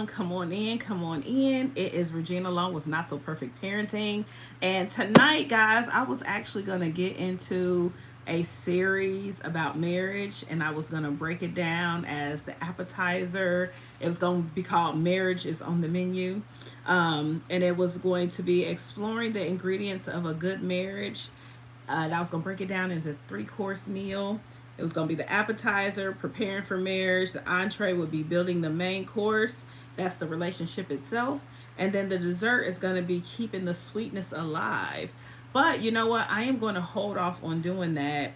Come on in, come on in. It is Regina along with Not So Perfect Parenting. And tonight, guys, I was actually going to get into a series about marriage, and I was going to break it down as the appetizer. It was going to be called Marriage is on the Menu. And it was going to be exploring the ingredients of a good marriage. And I was going to break it down into three-course meal. It was going to be the appetizer, preparing for marriage. The entree would be building the main course. That's the relationship itself. And then the dessert is going to be keeping the sweetness alive. But you know what? I am going to hold off on doing that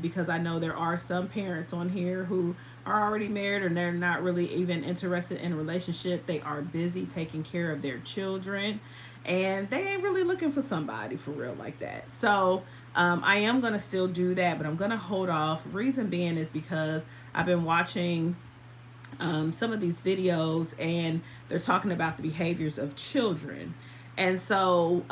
because I know there are some parents on here who are already married or they're not really even interested in a relationship. They are busy taking care of their children and they ain't really looking for somebody for real like that. So I am going to still do that, but I'm going to hold off. Reason being is because I've been watching some of these videos and they're talking about the behaviors of children. And so,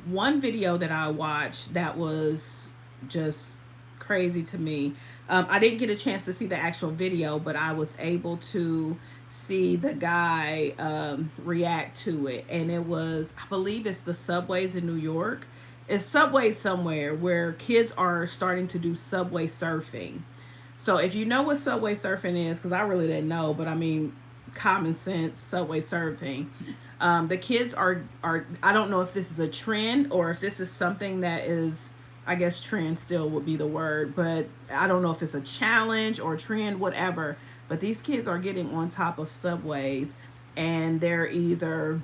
one video that I watched that was just crazy to me. I didn't get a chance to see the actual video, but I was able to see the guy react to it. And it was, I believe it's the subways in New York. It's subways somewhere where kids are starting to do subway surfing. So if you know what subway surfing is, because I really didn't know, but I mean, common sense subway surfing. The kids are. I don't know if this is a trend or if this is something that is. I guess trend still would be the word, but I don't know if it's a challenge or a trend, whatever. But these kids are getting on top of subways, and they're either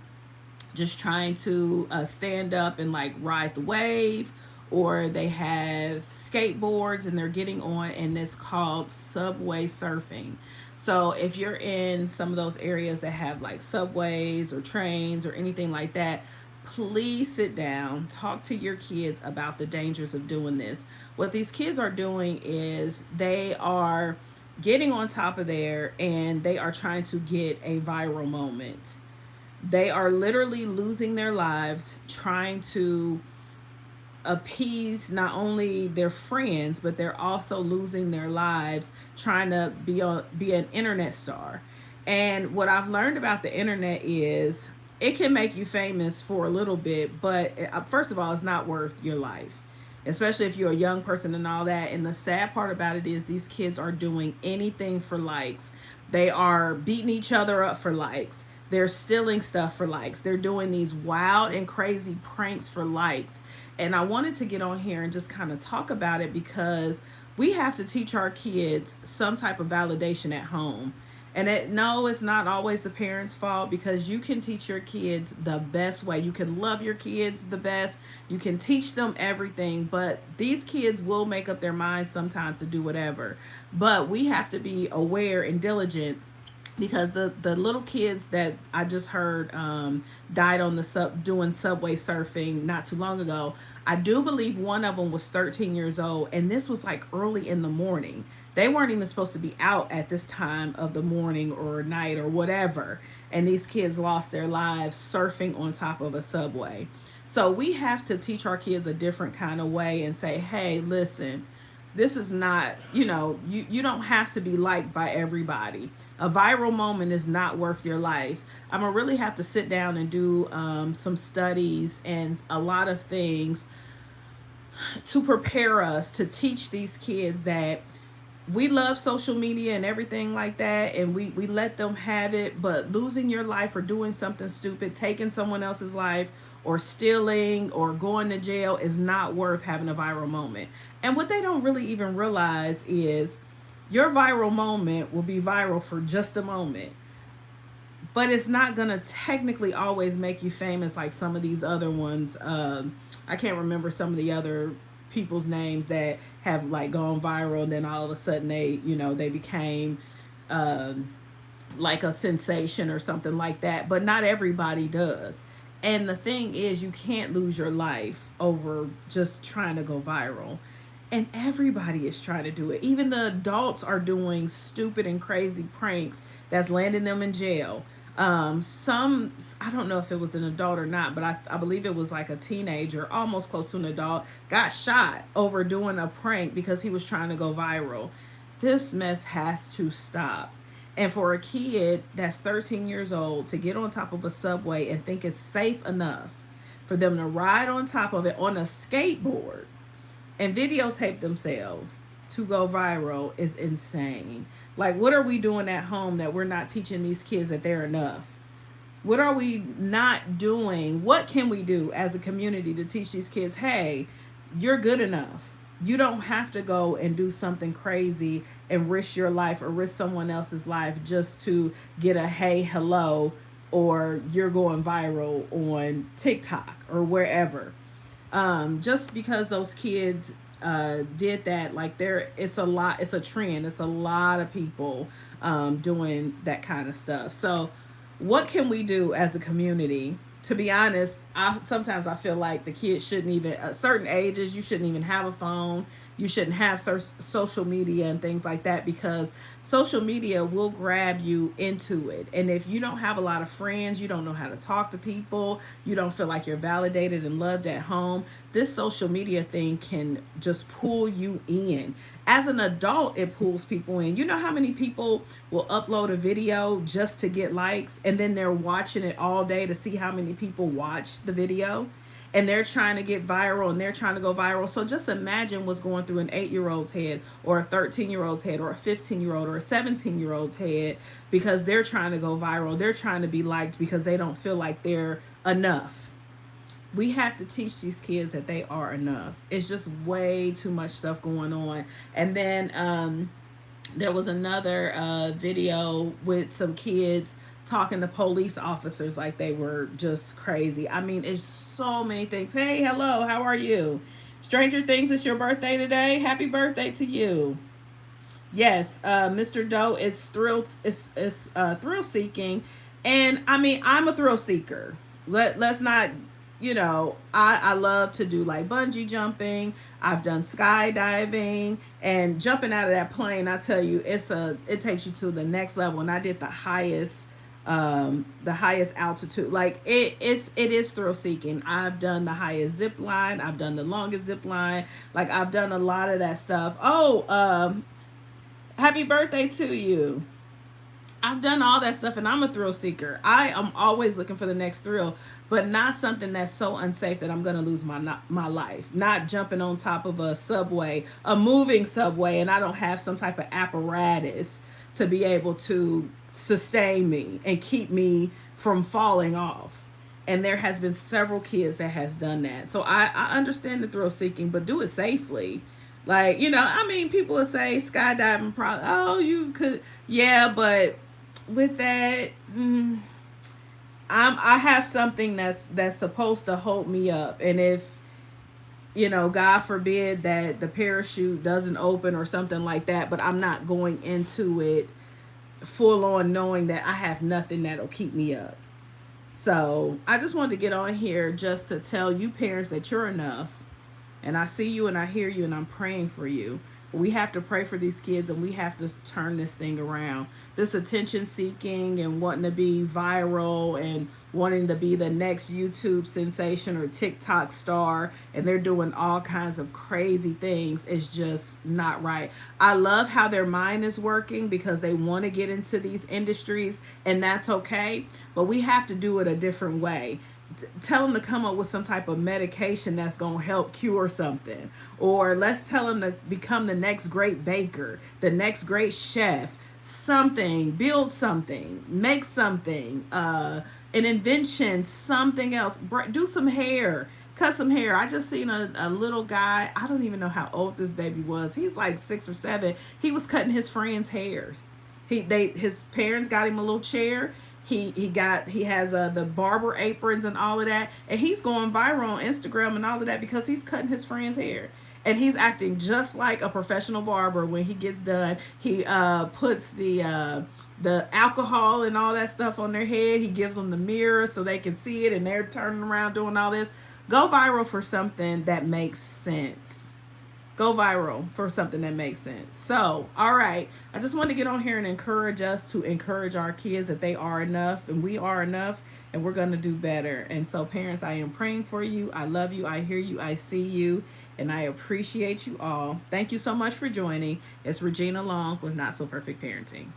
just trying to stand up and like ride the wave, or they have skateboards and they're getting on, and it's called subway surfing. So if you're in some of those areas that have like subways or trains or anything like that, please sit down, talk to your kids about the dangers of doing this. What these kids are doing is they are getting on top of there and they are trying to get a viral moment. They are literally losing their lives trying to appease not only their friends, but they're also losing their lives trying to be an internet star. And what I've learned about the internet is it can make you famous for a little bit, but first of all, it's not worth your life, especially if you're a young person and all that. And the sad part about it is these kids are doing anything for likes. They are beating each other up for likes. They're stealing stuff for likes. They're doing these wild and crazy pranks for likes. And I wanted to get on here and just kind of talk about it because we have to teach our kids some type of validation at home. And no, it's not always the parents' fault because you can teach your kids the best way. You can love your kids the best. You can teach them everything, but these kids will make up their minds sometimes to do whatever. But we have to be aware and diligent because the little kids that I just heard died on the doing subway surfing not too long ago. I do believe one of them was 13 years old, and this was like early in the morning. They weren't even supposed to be out at this time of the morning or night or whatever, and these kids lost their lives surfing on top of a subway. So we have to teach our kids a different kind of way and say, hey, listen, this is not, you don't have to be liked by everybody. A viral moment is not worth your life. I'm gonna really have to sit down and do some studies and a lot of things to prepare us to teach these kids that we love social media and everything like that, and we let them have it, but losing your life or doing something stupid, taking someone else's life, or stealing or going to jail is not worth having a viral moment. And what they don't really even realize is your viral moment will be viral for just a moment, but it's not gonna technically always make you famous like some of these other ones. I can't remember some of the other people's names that have like gone viral and then all of a sudden they became like a sensation or something like that. But not everybody does. And the thing is, you can't lose your life over just trying to go viral. And everybody is trying to do it. Even the adults are doing stupid and crazy pranks that's landing them in jail. Some, I don't know if it was an adult or not, but I believe it was like a teenager, almost close to an adult, got shot over doing a prank because he was trying to go viral. This mess has to stop. And for a kid that's 13 years old to get on top of a subway and think it's safe enough for them to ride on top of it on a skateboard and videotape themselves to go viral is insane. Like, what are we doing at home that we're not teaching these kids that they're enough? What are we not doing? What can we do as a community to teach these kids, hey, you're good enough? You don't have to go and do something crazy and risk your life or risk someone else's life just to get a hey, hello, or you're going viral on TikTok or wherever. Just because those kids did that, like, there, it's a lot, it's a trend, it's a lot of people doing that kind of stuff. So what can we do as a community? To be honest, I feel like the kids shouldn't even, at certain ages, you shouldn't even have a phone. You shouldn't have social media and things like that, because social media will grab you into it. And if you don't have a lot of friends, you don't know how to talk to people, you don't feel like you're validated and loved at home, this social media thing can just pull you in. As an adult, it pulls people in. You know how many people will upload a video just to get likes, and then they're watching it all day to see how many people watch the video, and they're trying to get viral and they're trying to go viral. So just imagine what's going through an 8-year old's head, or a 13-year old's head, or a 15-year old, or a 17-year old's head, because they're trying to go viral. They're trying to be liked because they don't feel like they're enough. We have to teach these kids that they are enough. It's just way too much stuff going on. And then there was another video with some kids talking to police officers like they were just crazy. I mean, it's so many things. Hey, hello, how are you? Stranger Things, it's your birthday today. Happy birthday to you. Yes, Mr. Doe is thrilled. Is thrill seeking, and I mean, I'm a thrill seeker. Let's not, I love to do like bungee jumping. I've done skydiving and jumping out of that plane. I tell you, it takes you to the next level. And I did the highest altitude. Like, it is thrill seeking. I've done the highest zip line. I've done the longest zip line. Like, I've done a lot of that stuff. Oh, happy birthday to you. I've done all that stuff, and I'm a thrill seeker. I am always looking for the next thrill, but not something that's so unsafe that I'm going to lose my life. Not jumping on top of a subway, a moving subway, and I don't have some type of apparatus to be able to sustain me and keep me from falling off. And there has been several kids that has done that. So I understand the thrill seeking, but do it safely. Like, I mean, people will say skydiving, probably, oh, you could, yeah, but with that, I have something that's supposed to hold me up, and if, God forbid that the parachute doesn't open or something like that, but I'm not going into it full on knowing that I have nothing that'll keep me up. So I just wanted to get on here just to tell you parents that you're enough, and I see you and I hear you and I'm praying for you. We have to pray for these kids, and we have to turn this thing around. This attention seeking and wanting to be viral and wanting to be the next YouTube sensation or TikTok star, and they're doing all kinds of crazy things, is just not right. I love how their mind is working because they want to get into these industries, and that's okay, but we have to do it a different way. Tell them to come up with some type of medication that's going to help cure something, or let's tell them to become the next great baker, the next great chef, something, build something, make something, an invention, something else. Do some hair, cut some hair. I just seen a little guy, I don't even know how old this baby was, he's like 6 or 7. He was cutting his friend's hairs. His parents got him a little chair. He has the barber aprons and all of that, and he's going viral on Instagram and all of that because he's cutting his friend's hair, and he's acting just like a professional barber. When he gets done, he puts the alcohol and all that stuff on their head. He gives them the mirror so they can see it, and they're turning around doing all this. Go viral for something that makes sense. Go viral for something that makes sense. So, all right. I just want to get on here and encourage us to encourage our kids that they are enough, and we are enough, and we're going to do better. And so, parents, I am praying for you. I love you. I hear you. I see you. And I appreciate you all. Thank you so much for joining. It's Regina Long with Not So Perfect Parenting.